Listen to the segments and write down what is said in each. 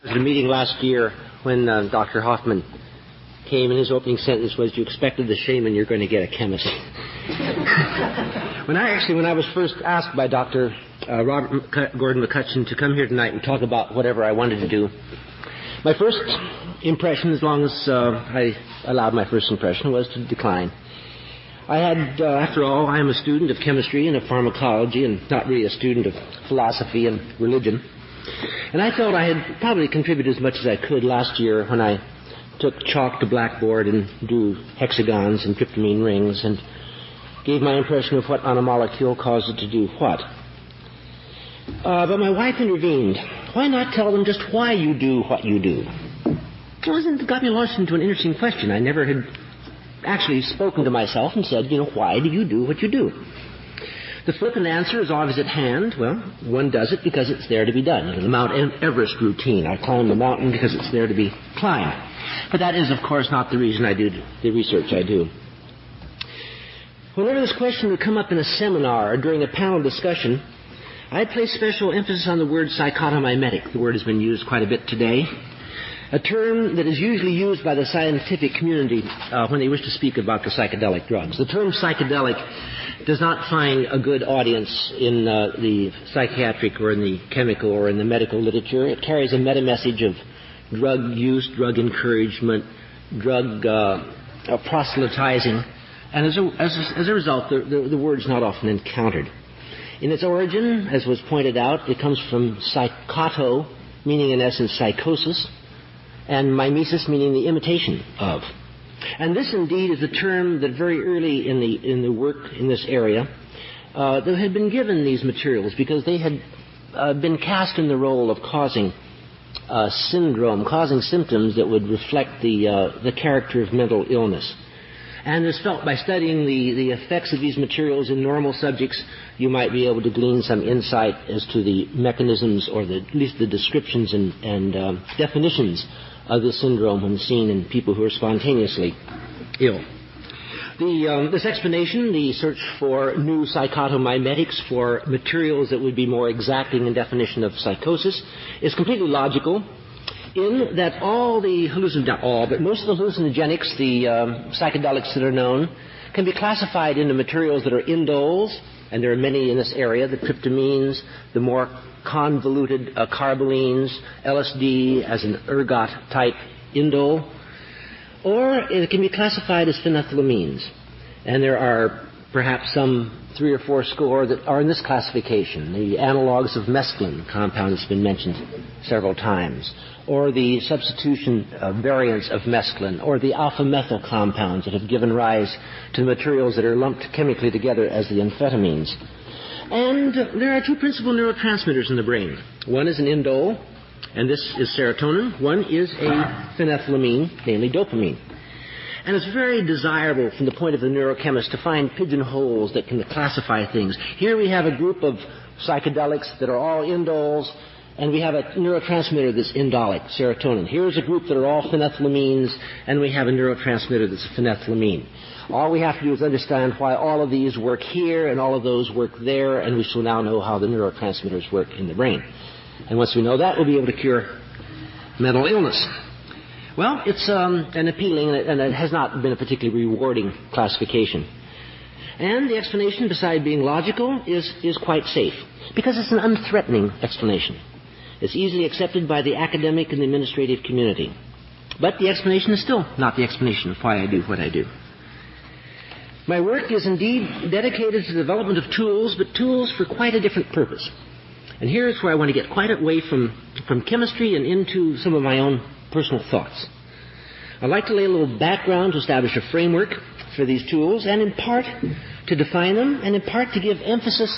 There was a meeting last year when Dr. Hoffman came, and his opening sentence was, "You expected the shaman, you're going to get a chemist." When I was first asked by Dr. Robert Gordon McCutcheon to come here tonight and talk about whatever I wanted to do, my first impression, as long as I allowed my first impression, was to decline. I had, after all, I am a student of chemistry and of pharmacology and not really a student of philosophy and religion. And I felt I had probably contributed as much as I could last year when I took chalk to blackboard and drew hexagons and tryptamine rings and gave my impression of what on a molecule caused it to do what. But my wife intervened. Why not tell them just why you do what you do? It got me launched into an interesting question. I never had actually spoken to myself and said, why do you do what you do? The flippant answer is always at hand. Well, one does it because it's there to be done. The Mount Everest routine. I climb the mountain because it's there to be climbed. But that is, of course, not the reason I do the research I do. Whenever this question would come up in a seminar or during a panel discussion, I'd place special emphasis on the word psychotomimetic. The word has been used quite a bit today. A term that is usually used by the scientific community when they wish to speak about the psychedelic drugs. The term psychedelic does not find a good audience in the psychiatric or in the chemical or in the medical literature. It carries a meta-message of drug use, drug encouragement, drug proselytizing, and as a result, the word's not often encountered. In its origin, as was pointed out, it comes from psychoto, meaning in essence psychosis, and mimesis, meaning the imitation of. And this indeed is a term that very early in the work in this area that had been given these materials because they had been cast in the role of causing syndrome, causing symptoms that would reflect the character of mental illness. And it's felt by studying the effects of these materials in normal subjects, you might be able to glean some insight as to the mechanisms or at least the descriptions and definitions of this syndrome when seen in people who are spontaneously ill. This explanation, the search for new psychotomimetics, for materials that would be more exacting in definition of psychosis, is completely logical in that most of the hallucinogenics, the psychedelics that are known, can be classified into materials that are indoles, and there are many in this area, the tryptamines, the more convoluted carbolines, LSD as an ergot-type indole, or it can be classified as phenethylamines. And there are perhaps some 3 or 4 score that are in this classification. The analogs of mescaline compound that's been mentioned several times, or the substitution variants of mescaline, or the alpha-methyl compounds that have given rise to materials that are lumped chemically together as the amphetamines. And there are 2 principal neurotransmitters in the brain. One is an indole, and this is serotonin. One is a phenethylamine, namely dopamine. And it's very desirable from the point of the neurochemist to find pigeonholes that can classify things. Here we have a group of psychedelics that are all indoles, and we have a neurotransmitter that's indolic, serotonin. Here's a group that are all phenethylamines, and we have a neurotransmitter that's a phenethylamine. All we have to do is understand why all of these work here and all of those work there, and we shall now know how the neurotransmitters work in the brain. And once we know that, we'll be able to cure mental illness. Well, it's an appealing, and it has not been a particularly rewarding classification. And the explanation, beside being logical, is quite safe, because it's an unthreatening explanation. It's easily accepted by the academic and the administrative community. But the explanation is still not the explanation of why I do what I do. My work is indeed dedicated to the development of tools, but tools for quite a different purpose. And here's where I want to get quite away from chemistry and into some of my own personal thoughts. I'd like to lay a little background to establish a framework for these tools, and in part to define them, and in part to give emphasis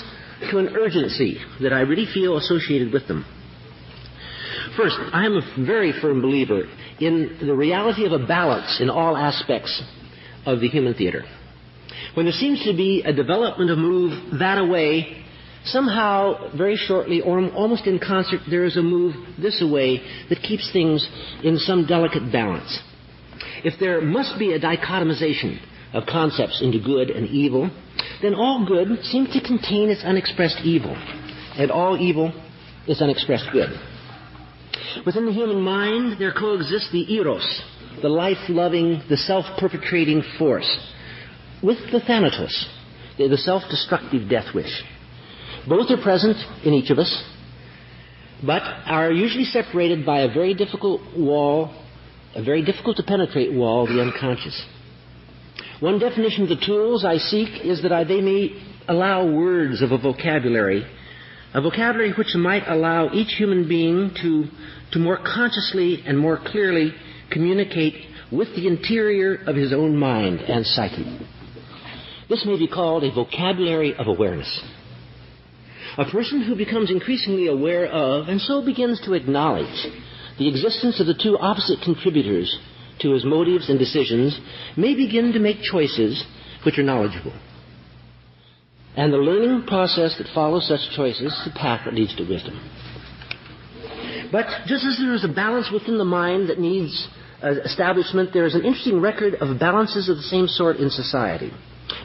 to an urgency that I really feel associated with them. First, I am a very firm believer in the reality of a balance in all aspects of the human theater. When there seems to be a development, a move that away, somehow, very shortly, or almost in concert, there is a move this way that keeps things in some delicate balance. If there must be a dichotomization of concepts into good and evil, then all good seems to contain its unexpressed evil, and all evil is unexpressed good. Within the human mind, there coexists the eros, the life-loving, the self-perpetrating force, with the thanatos, the self-destructive death wish. Both are present in each of us, but are usually separated by a very difficult wall, a very difficult to penetrate wall, the unconscious. One definition of the tools I seek is that they may allow words of a vocabulary which might allow each human being to more consciously and more clearly communicate with the interior of his own mind and psyche. This may be called a vocabulary of awareness. A person who becomes increasingly aware of, and so begins to acknowledge, the existence of the two opposite contributors to his motives and decisions may begin to make choices which are knowledgeable. And the learning process that follows such choices is the path that leads to wisdom. But just as there is a balance within the mind that needs establishment, there is an interesting record of balances of the same sort in society.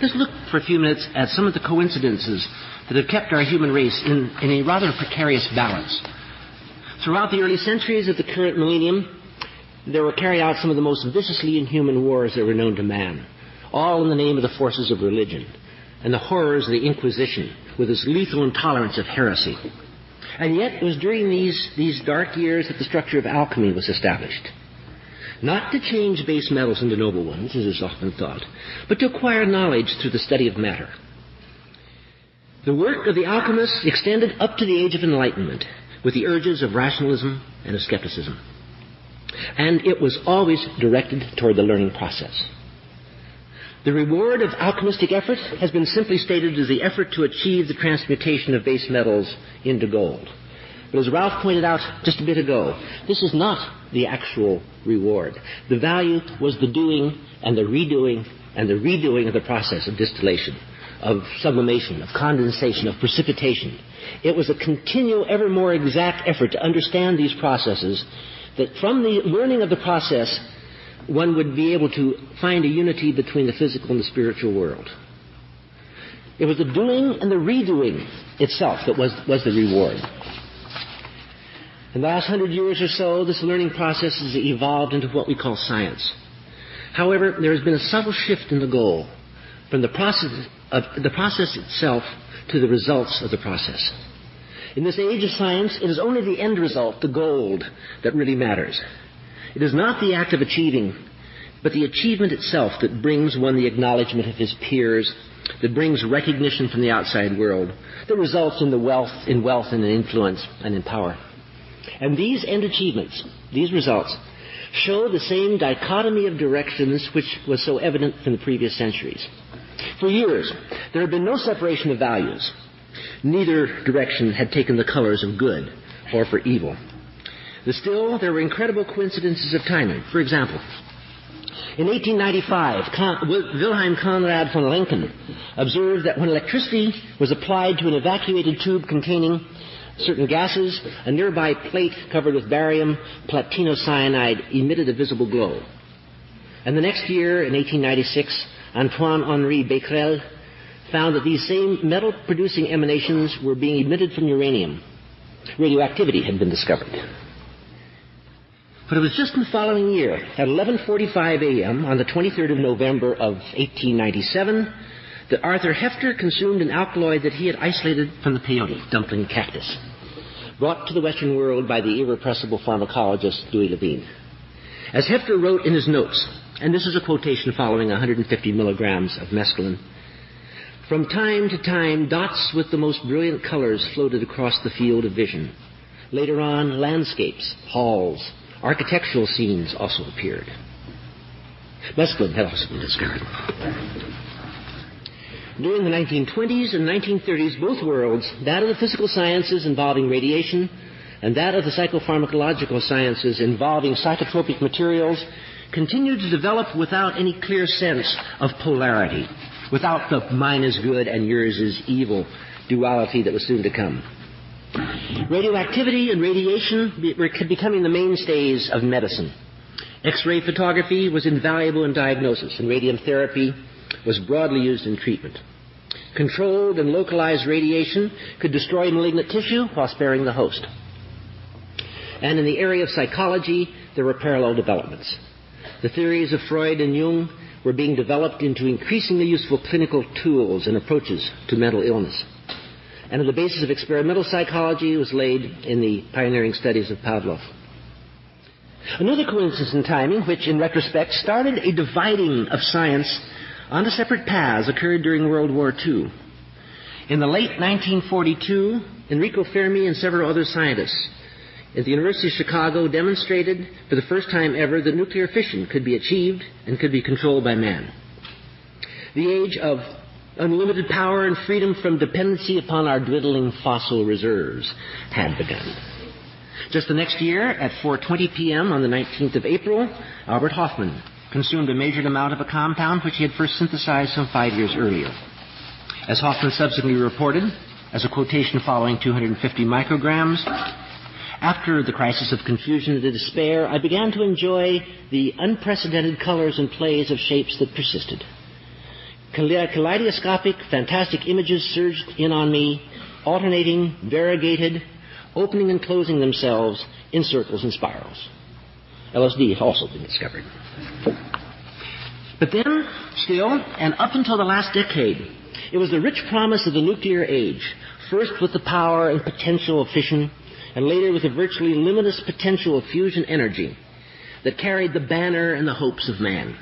Let's look for a few minutes at some of the coincidences that have kept our human race in a rather precarious balance. Throughout the early centuries of the current millennium, there were carried out some of the most viciously inhuman wars that were known to man, all in the name of the forces of religion and the horrors of the Inquisition with its lethal intolerance of heresy. And yet it was during these dark years that the structure of alchemy was established. Not to change base metals into noble ones, as is often thought, but to acquire knowledge through the study of matter. The work of the alchemists extended up to the age of enlightenment, with the urges of rationalism and of skepticism. And it was always directed toward the learning process. The reward of alchemistic effort has been simply stated as the effort to achieve the transmutation of base metals into gold. But as Ralph pointed out just a bit ago, this is not the actual reward. The value was the doing and the redoing and the redoing of the process of distillation, of sublimation, of condensation, of precipitation. It was a continual, ever more exact effort to understand these processes, that from the learning of the process, one would be able to find a unity between the physical and the spiritual world. It was the doing and the redoing itself that was the reward. In the last 100 years or so, this learning process has evolved into what we call science. However, there has been a subtle shift in the goal, from the process itself to the results of the process. In this age of science, it is only the end result, the gold, that really matters. It is not the act of achieving, but the achievement itself that brings one the acknowledgement of his peers, that brings recognition from the outside world, that results in wealth and in influence and in power. And these end achievements, these results, show the same dichotomy of directions which was so evident from the previous centuries. For years, there had been no separation of values. Neither direction had taken the colors of good or for evil. Still, there were incredible coincidences of timing. For example, in 1895, Wilhelm Conrad von Lenken observed that when electricity was applied to an evacuated tube containing certain gases, a nearby plate covered with barium platinocyanide emitted a visible glow. And the next year, in 1896, Antoine-Henri Becquerel found that these same metal-producing emanations were being emitted from uranium. Radioactivity had been discovered. But it was just in the following year, at 11:45 a.m. on the 23rd of November of 1897, that Arthur Hefter consumed an alkaloid that he had isolated from the peyote, dumpling cactus, brought to the Western world by the irrepressible pharmacologist Louis Levine. As Hefter wrote in his notes, and this is a quotation following 150 milligrams of mescaline, "From time to time, dots with the most brilliant colors floated across the field of vision. Later on, landscapes, halls, architectural scenes also appeared." Mescaline had also been discovered. During the 1920s and 1930s, both worlds, that of the physical sciences involving radiation and that of the psychopharmacological sciences involving psychotropic materials, continued to develop without any clear sense of polarity, without the mine is good and yours is evil duality that was soon to come. Radioactivity and radiation were becoming the mainstays of medicine. X-ray photography was invaluable in diagnosis, and radium therapy was broadly used in treatment. Controlled and localized radiation could destroy malignant tissue while sparing the host. And in the area of psychology, there were parallel developments. The theories of Freud and Jung were being developed into increasingly useful clinical tools and approaches to mental illness. And the basis of experimental psychology was laid in the pioneering studies of Pavlov. Another coincidence in timing, which in retrospect started a dividing of science onto separate paths, occurred during World War II. In the late 1942, Enrico Fermi and several other scientists at the University of Chicago demonstrated for the first time ever that nuclear fission could be achieved and could be controlled by man. The age of unlimited power and freedom from dependency upon our dwindling fossil reserves had begun. Just the next year, at 4:20 p.m. on the 19th of April, Albert Hofmann consumed a measured amount of a compound which he had first synthesized some 5 years earlier. As Hofmann subsequently reported, as a quotation following 250 micrograms, after the crisis of confusion and despair, I began to enjoy the unprecedented colors and plays of shapes that persisted. Kaleidoscopic, fantastic images surged in on me, alternating, variegated, opening and closing themselves in circles and spirals. LSD had also been discovered. But then, still, and up until the last decade, it was the rich promise of the nuclear age, first with the power and potential of fission, and later with the virtually limitless potential of fusion energy, that carried the banner and the hopes of man.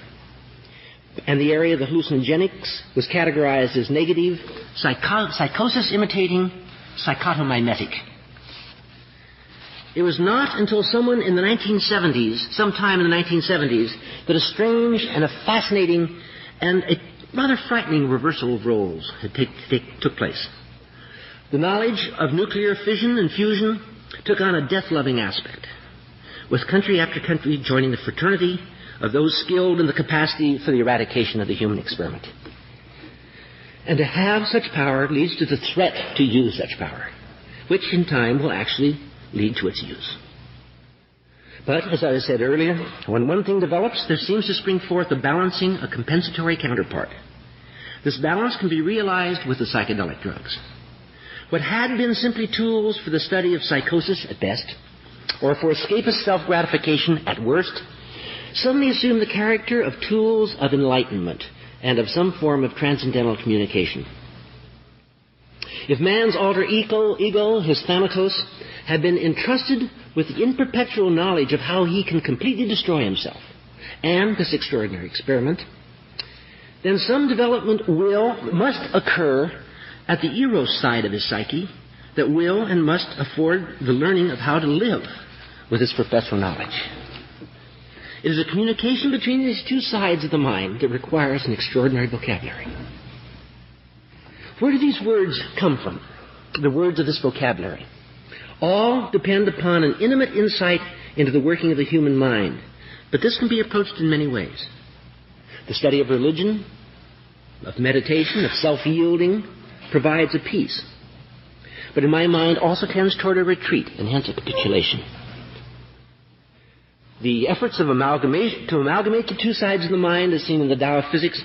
And the area of the hallucinogenics was categorized as negative, psychosis-imitating, psychotomimetic. It was not until sometime in the 1970s, that a strange and a fascinating and a rather frightening reversal of roles had took place. The knowledge of nuclear fission and fusion took on a death-loving aspect, with country after country joining the fraternity of those skilled in the capacity for the eradication of the human experiment. And to have such power leads to the threat to use such power, which in time will actually lead to its use. But, as I said earlier, when one thing develops, there seems to spring forth a balancing, a compensatory counterpart. This balance can be realized with the psychedelic drugs. What had been simply tools for the study of psychosis at best, or for escapist self-gratification at worst, suddenly assumed the character of tools of enlightenment and of some form of transcendental communication. If man's alter ego, his thanatos, had been entrusted with the imperpetual knowledge of how he can completely destroy himself and this extraordinary experiment, then some development must occur at the eros side of his psyche that will and must afford the learning of how to live with this perpetual knowledge. It is a communication between these two sides of the mind that requires an extraordinary vocabulary. Where do these words come from, the words of this vocabulary? All depend upon an intimate insight into the working of the human mind, but this can be approached in many ways. The study of religion, of meditation, of self-yielding, provides a peace, but in my mind also tends toward a retreat and hence a capitulation. The efforts of to amalgamate the two sides of the mind, as seen in the Tao of Physics,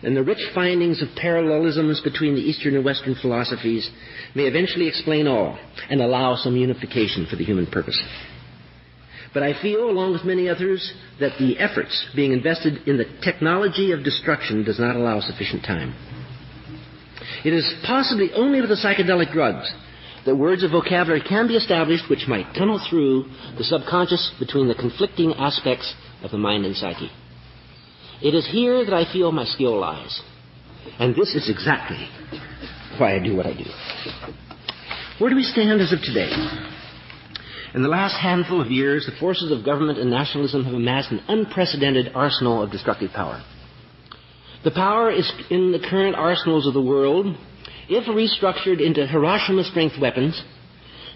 and the rich findings of parallelisms between the Eastern and Western philosophies may eventually explain all and allow some unification for the human purpose. But I feel, along with many others, that the efforts being invested in the technology of destruction does not allow sufficient time. It is possibly only with the psychedelic drugs that words of vocabulary can be established which might tunnel through the subconscious between the conflicting aspects of the mind and psyche. It is here that I feel my skill lies. And this is exactly why I do what I do. Where do we stand as of today? In the last handful of years, the forces of government and nationalism have amassed an unprecedented arsenal of destructive power. The power is in the current arsenals of the world, if restructured into Hiroshima-strength weapons,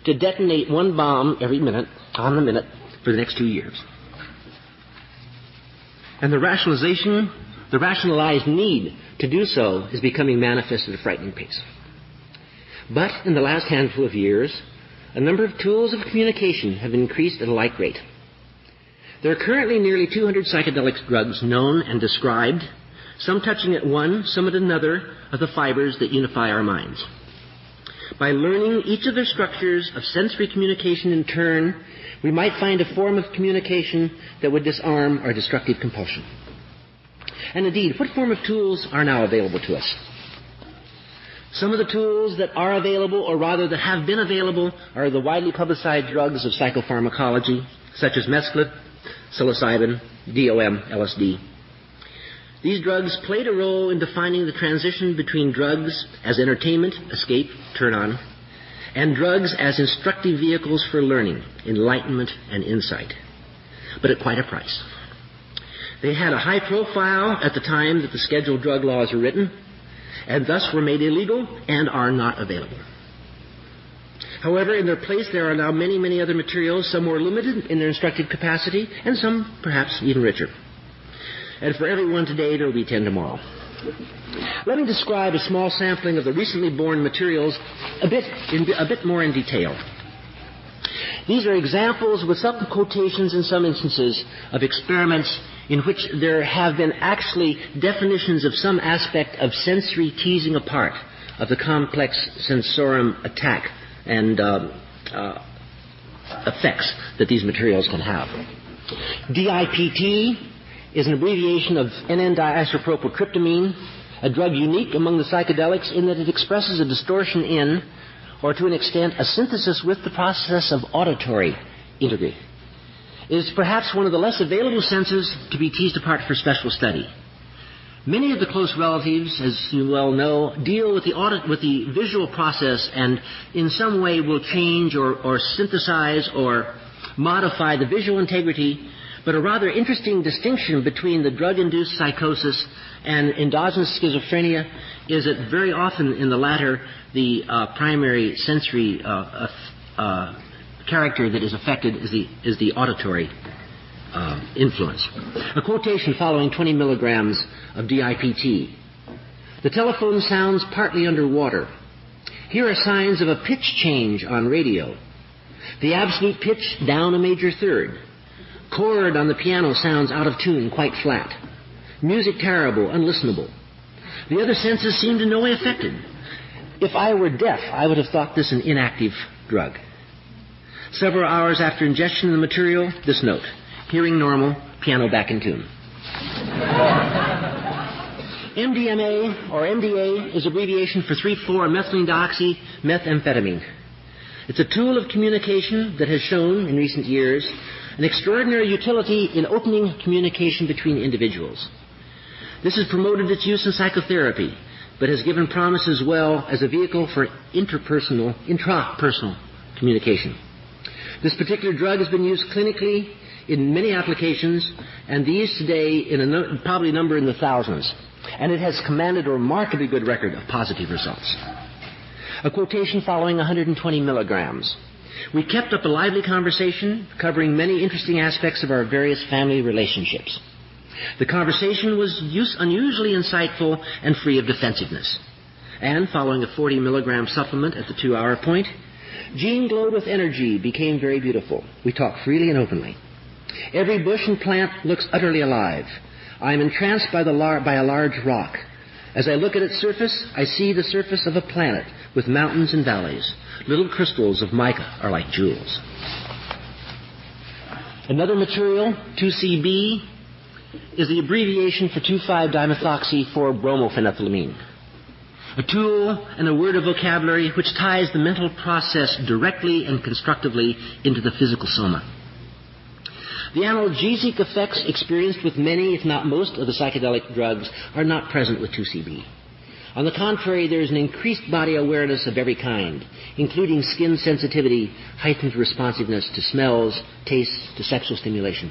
to detonate one bomb every minute, on the minute, for the next 2 years. And the rationalized need to do so is becoming manifest at a frightening pace. But in the last handful of years, a number of tools of communication have increased at a like rate. There are currently nearly 200 psychedelic drugs known and described, some touching at one, some at another of the fibers that unify our minds. By learning each of their structures of sensory communication in turn, we might find a form of communication that would disarm our destructive compulsion. And indeed, what form of tools are now available to us? Some of the tools that are available, or rather that have been available, are the widely publicized drugs of psychopharmacology, such as mescaline, psilocybin, DOM, LSD. These drugs played a role in defining the transition between drugs as entertainment, escape, turn on, and drugs as instructive vehicles for learning, enlightenment, and insight, but at quite a price. They had a high profile at the time that the scheduled drug laws were written, and thus were made illegal and are not available. However, in their place there are now many, many other materials, some more limited in their instructive capacity, and some perhaps even richer. And for every one today, there will be 10 tomorrow. Let me describe a small sampling of the recently born materials a bit more in detail. These are examples with some quotations in some instances of experiments in which there have been actually definitions of some aspect of sensory teasing apart of the complex sensorium attack and effects that these materials can have. DIPT is an abbreviation of N,N-diisopropyltryptamine, a drug unique among the psychedelics in that it expresses a distortion in, or to an extent, a synthesis with the process of auditory integrity. It is perhaps one of the less available senses to be teased apart for special study. Many of the close relatives, as you well know, deal with the visual process and in some way will change or synthesize or modify the visual integrity, but a rather interesting distinction between the drug-induced psychosis and endogenous schizophrenia is that very often in the latter, the primary sensory character that is affected is the auditory influence. A quotation following 20 milligrams of DIPT. The telephone sounds partly underwater. Here are signs of a pitch change on radio. The absolute pitch down a major third. Chord on the piano sounds out of tune, quite flat. Music terrible, unlistenable. The other senses seem in no way affected. If I were deaf, I would have thought this an inactive drug. Several hours after ingestion of the material, this note. Hearing normal, piano back in tune. MDMA, or MDA, is abbreviation for 3,4-methylene-dioxy-methamphetamine. It's a tool of communication that has shown, in recent years, an extraordinary utility in opening communication between individuals. This has promoted its use in psychotherapy, but has given promise as well as a vehicle for intrapersonal communication. This particular drug has been used clinically in many applications, and these today in probably number in the thousands. And it has commanded a remarkably good record of positive results. A quotation following 120 milligrams. We kept up a lively conversation covering many interesting aspects of our various family relationships. The conversation was unusually insightful and free of defensiveness. And following a 40 milligram supplement at the 2-hour point, Jean glowed with energy, became very beautiful. We talked freely and openly. Every bush and plant looks utterly alive. I am entranced by a large rock. As I look at its surface, I see the surface of a planet with mountains and valleys. Little crystals of mica are like jewels. Another material, 2CB, is the abbreviation for 2,5-dimethoxy-4-bromophenethylamine. A tool and a word of vocabulary which ties the mental process directly and constructively into the physical soma. The analgesic effects experienced with many, if not most, of the psychedelic drugs are not present with 2CB. On the contrary, there is an increased body awareness of every kind, including skin sensitivity, heightened responsiveness to smells, tastes, to sexual stimulation.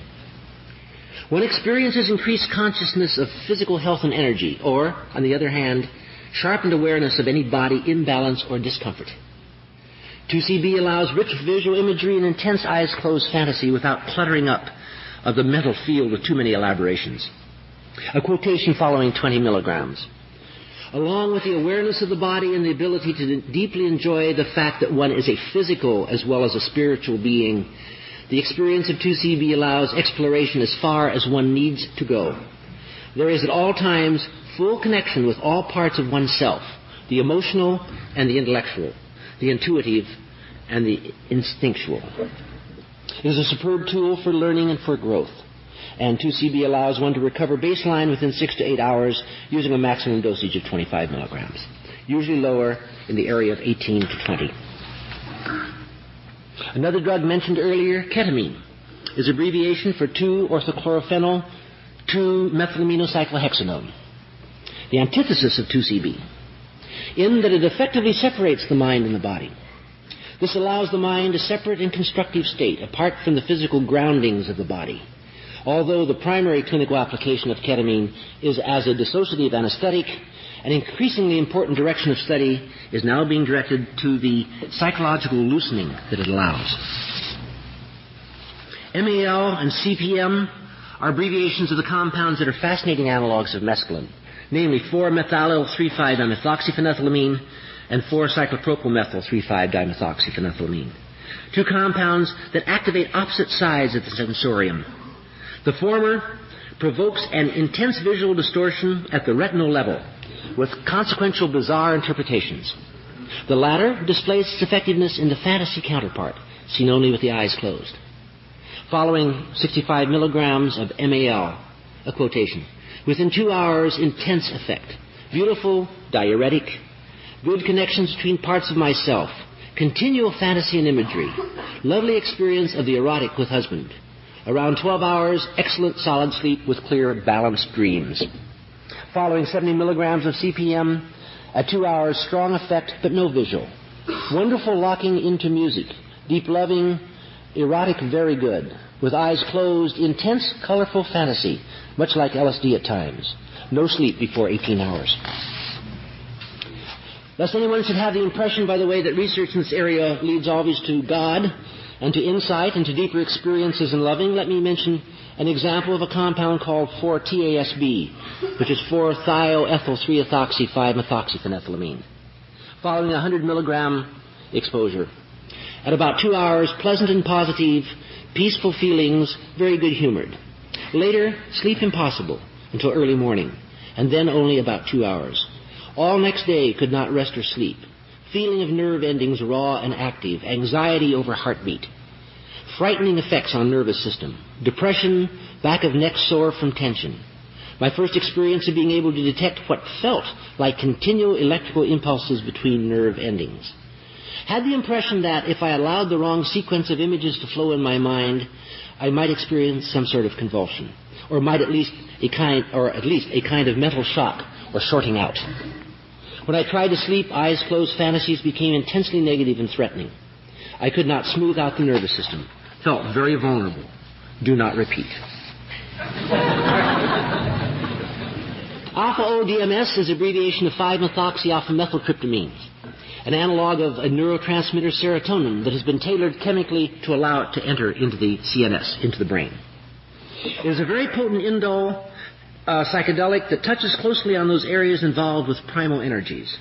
One experiences increased consciousness of physical health and energy, or, on the other hand, sharpened awareness of any body imbalance or discomfort. 2CB allows rich visual imagery and intense eyes-closed fantasy without cluttering up of the mental field with too many elaborations. A quotation following 20 milligrams. Along with the awareness of the body and the ability to deeply enjoy the fact that one is a physical as well as a spiritual being, the experience of 2CB allows exploration as far as one needs to go. There is at all times full connection with all parts of oneself, the emotional and the intellectual, the intuitive and the instinctual. It is a superb tool for learning and for growth. And 2CB allows one to recover baseline within 6 to 8 hours using a maximum dosage of 25 milligrams, usually lower in the area of 18 to 20. Another drug mentioned earlier, ketamine, is abbreviation for 2-orthochlorophenyl 2-methylaminocyclohexanone, the antithesis of 2CB, in that it effectively separates the mind and the body. This allows the mind a separate and constructive state, apart from the physical groundings of the body. Although the primary clinical application of ketamine is as a dissociative anesthetic, an increasingly important direction of study is now being directed to the psychological loosening that it allows. MAL and CPM are abbreviations of the compounds that are fascinating analogs of mescaline, namely 4-methylyl-3,5-dimethoxyphenethylamine and 4-cyclopropylmethyl-3,5-dimethoxyphenethylamine, two compounds that activate opposite sides of the sensorium. The former provokes an intense visual distortion at the retinal level, with consequential bizarre interpretations. The latter displays its effectiveness in the fantasy counterpart, seen only with the eyes closed. Following 65 milligrams of MAL, a quotation, within 2 hours, intense effect, beautiful, diuretic, good connections between parts of myself, continual fantasy and imagery, lovely experience of the erotic with husband. Around 12 hours, excellent solid sleep with clear, balanced dreams. Following 70 milligrams of CPM, at 2 hours, strong effect but no visual. Wonderful locking into music, deep loving, erotic, very good. With eyes closed, intense, colorful fantasy, much like LSD at times. No sleep before 18 hours. Lest anyone should have the impression, by the way, that research in this area leads always to God and to insight and to deeper experiences in loving, let me mention an example of a compound called 4-TASB, which is 4-thiol-ethyl-3-ethoxy-5-methoxyphenethylamine. Following a 100 milligram exposure. At about 2 hours, pleasant and positive, peaceful feelings, very good-humored. Later, sleep impossible until early morning, and then only about 2 hours. All next day could not rest or sleep. Feeling of nerve endings raw and active, anxiety over heartbeat. Frightening effects on nervous system. Depression, back of neck sore from tension. My first experience of being able to detect what felt like continual electrical impulses between nerve endings. Had the impression that if I allowed the wrong sequence of images to flow in my mind, I might experience some sort of convulsion, or at least a kind of mental shock or sorting out. When I tried to sleep, eyes closed fantasies became intensely negative and threatening. I could not smooth out the nervous system. Felt very vulnerable. Do not repeat. Alpha-O-DMS is abbreviation of 5-methoxy-alpha-methyltryptamine, an analog of a neurotransmitter serotonin that has been tailored chemically to allow it to enter into the CNS, into the brain. It is a very potent indole psychedelic that touches closely on those areas involved with primal energies.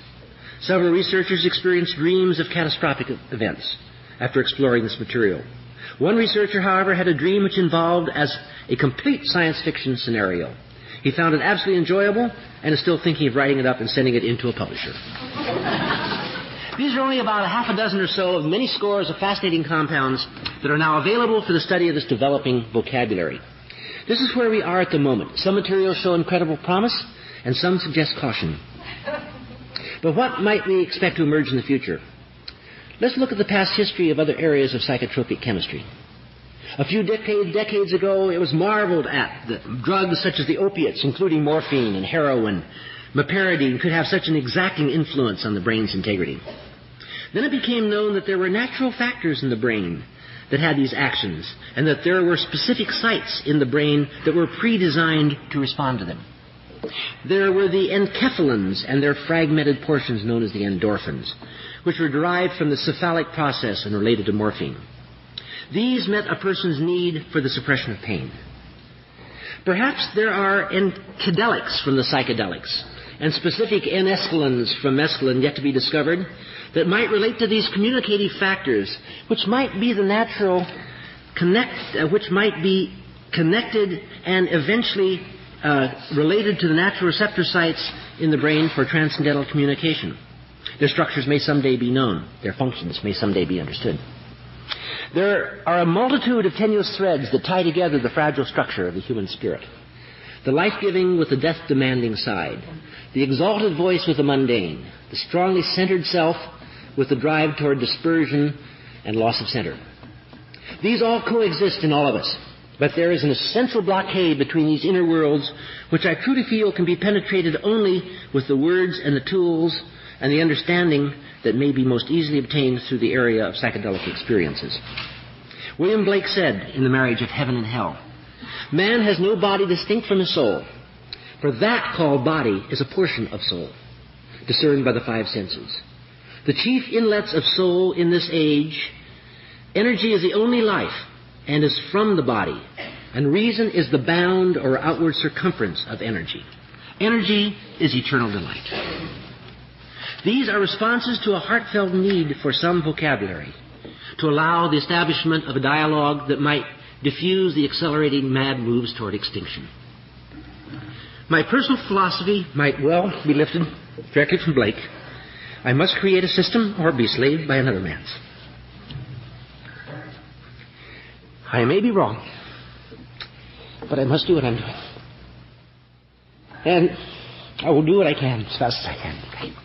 Several researchers experienced dreams of catastrophic events after exploring this material. One researcher, however, had a dream which involved as a complete science fiction scenario. He found it absolutely enjoyable and is still thinking of writing it up and sending it into a publisher. These are only about a half a dozen or so of many scores of fascinating compounds that are now available for the study of this developing vocabulary. This is where we are at the moment. Some materials show incredible promise, and some suggest caution. But what might we expect to emerge in the future? Let's look at the past history of other areas of psychotropic chemistry. A few decades ago, it was marveled at that drugs such as the opiates, including morphine and heroin, meperidine, could have such an exacting influence on the brain's integrity. Then it became known that there were natural factors in the brain that had these actions, and that there were specific sites in the brain that were pre-designed to respond to them. There were the enkephalins and their fragmented portions known as the endorphins, which were derived from the cephalic process and related to morphine. These met a person's need for the suppression of pain. Perhaps there are enkadelics from the psychedelics, and specific N-escalins from mescaline yet to be discovered that might relate to these communicative factors, which might be the natural which might be connected and eventually related to the natural receptor sites in the brain for transcendental communication. Their structures may someday be known. Their functions may someday be understood. There are a multitude of tenuous threads that tie together the fragile structure of the human spirit. The life-giving with the death-demanding side. The exalted voice with the mundane. The strongly centered self with the drive toward dispersion and loss of center. These all coexist in all of us. But there is an essential blockade between these inner worlds which I truly feel can be penetrated only with the words and the tools and the understanding that may be most easily obtained through the area of psychedelic experiences. William Blake said in The Marriage of Heaven and Hell, "Man has no body distinct from his soul, for that called body is a portion of soul, discerned by the five senses. The chief inlets of soul in this age, energy is the only life, and is from the body, and reason is the bound or outward circumference of energy. Energy is eternal delight." These are responses to a heartfelt need for some vocabulary, to allow the establishment of a dialogue that might diffuse the accelerating mad moves toward extinction. My personal philosophy might well be lifted directly from Blake. I must create a system or be slaved by another man's. I may be wrong, but I must do what I'm doing. And I will do what I can as fast as I can.